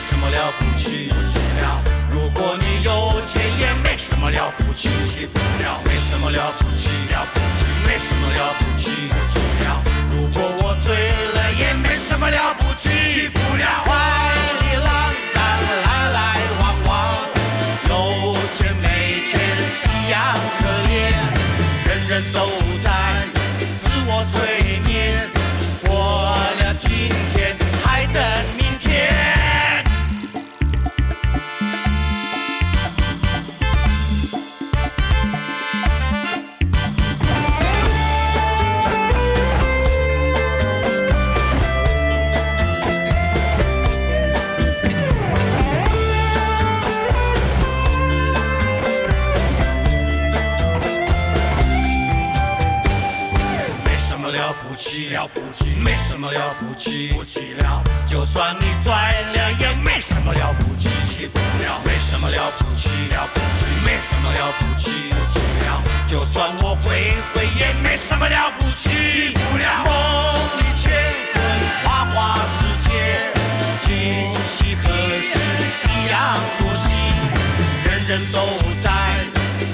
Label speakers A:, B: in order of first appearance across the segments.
A: 什么了不起，不起了。如果你有钱也没什么了不起，起不了，没什么了不起，了不起，没什么了不起，不起了。如果我醉了也没什么了不起，起不了。快乐浪荡来来往往，有钱没钱一样可怜，人人都在自我催眠，过了今天还等明天。了不起，了不起，没什么了不起，不起了。就算你拽了，也没什么了不起，起不了，没什么了不起，了不起，没什么了不起，不起了。就算我会，也没什么了不起，起不了。梦里乾坤，花花世界，今夕何时一样作戏，人人都在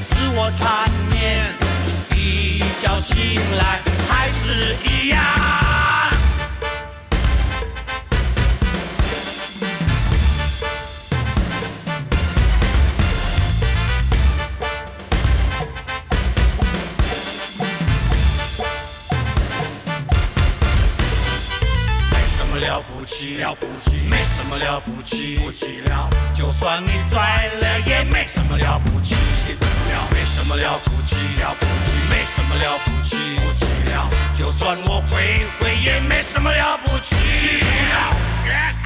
A: 自我缠绵，一觉醒来还是一样。没什么了不起，了不起，没什么了不起，不起了。就算你拽了，也没什么了不起，起不了。没什么了不起，了不起，没什么了不起，不起了。就算我会，也没什么了不起，起不了。